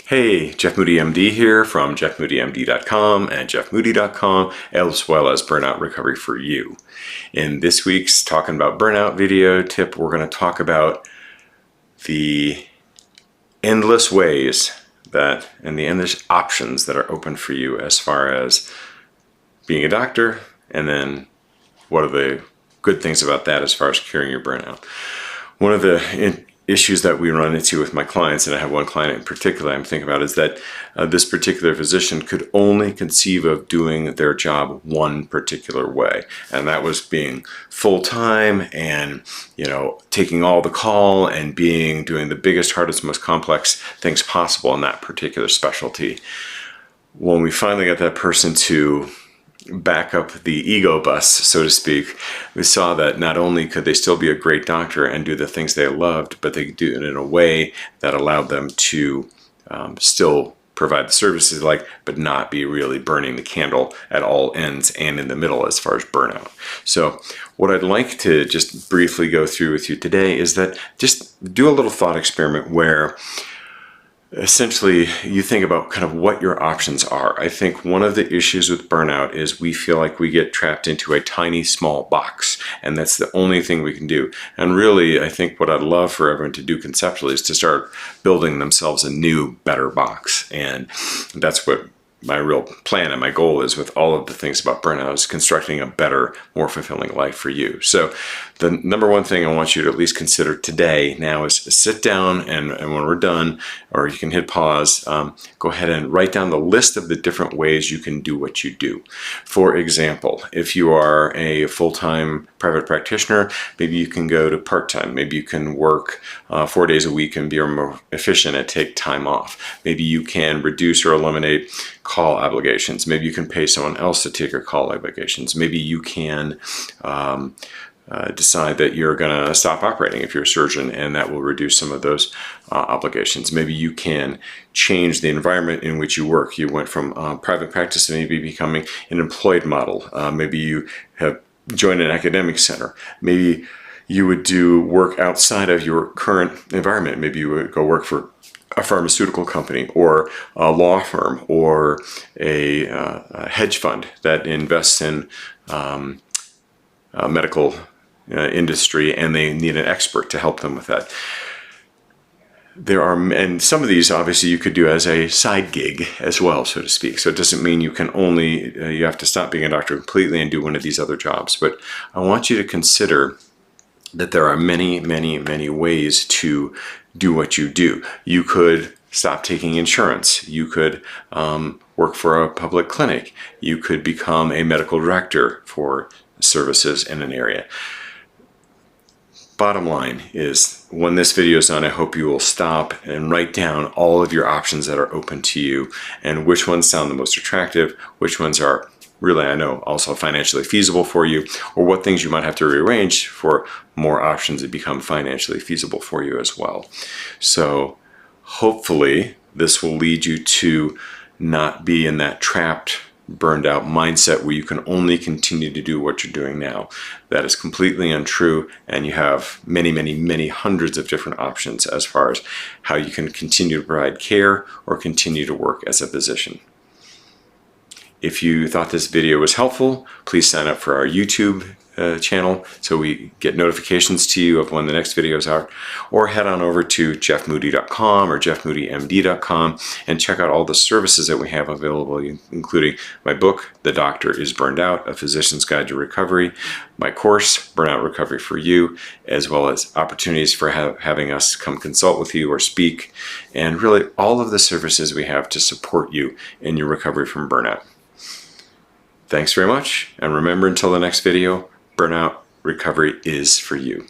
Hey, Jeff Moody MD here from jeffmoodymd.com and jeffmoody.com, as well as Burnout Recovery for You. In this week's Talking About Burnout video tip, we're going to talk about the endless ways that, and the endless options that are open for you as far as being a doctor, and then what are the good things about that as far as curing your burnout. One of the issues that we run into with my clients, and I have one client in particular I'm thinking about, is that this particular physician could only conceive of doing their job one particular way, and that was being full-time and, taking all the call and doing the biggest, hardest, most complex things possible in that particular specialty. When we finally got that person to back up the ego bus, so to speak, we saw that not only could they still be a great doctor and do the things they loved, but they could do it in a way that allowed them to still provide the services they like, but not be really burning the candle at all ends and in the middle as far as burnout. So what I'd like to just briefly go through with you today is that just do a little thought experiment where essentially you think about kind of what your options are. I think one of the issues with burnout is we feel like we get trapped into a tiny small box, and that's the only thing we can do. And really, I think what I'd love for everyone to do conceptually is to start building themselves a new, better box. And that's what my real plan and my goal is with all of the things about burnout, is constructing a better, more fulfilling life for you. So the number one thing I want you to at least consider today now is sit down, and when we're done, or you can hit pause, go ahead and write down the list of the different ways you can do what you do. For example, if you are a full-time private practitioner, maybe you can go to part-time. Maybe you can work 4 days a week and be more efficient and take time off. Maybe you can reduce or eliminate call obligations. Maybe you can pay someone else to take your call obligations. Maybe you can decide that you're going to stop operating if you're a surgeon, and that will reduce some of those obligations. Maybe you can change the environment in which you work. You went from private practice to maybe becoming an employed model. Maybe you have joined an academic center. Maybe you would do work outside of your current environment. Maybe you would go work for a pharmaceutical company or a law firm or a hedge fund that invests in medical industry, and they need an expert to help them with that. And some of these obviously you could do as a side gig as well, so to speak. So it doesn't mean you can only, you have to stop being a doctor completely and do one of these other jobs. But I want you to consider that there are many, many, many ways to do what you do. You could stop taking insurance. You could work for a public clinic. You could become a medical director for services in an area. Bottom line is, when this video is done, I hope you will stop and write down all of your options that are open to you, and which ones sound the most attractive, which ones are really, I know, also financially feasible for you, or what things you might have to rearrange for more options that become financially feasible for you as well. So hopefully this will lead you to not be in that trapped, burned out mindset where you can only continue to do what you're doing now. That is completely untrue, and you have many, many, many hundreds of different options as far as how you can continue to provide care or continue to work as a physician. If you thought this video was helpful, please sign up for our YouTube channel so we get notifications to you of when the next videos are, or head on over to jeffmoody.com or jeffmoodymd.com and check out all the services that we have available, including my book, The Doctor is Burned Out, A Physician's Guide to Recovery, my course, Burnout Recovery for You, as well as opportunities for having us come consult with you or speak, and really all of the services we have to support you in your recovery from burnout. Thanks very much, and remember, until the next video, burnout recovery is for you.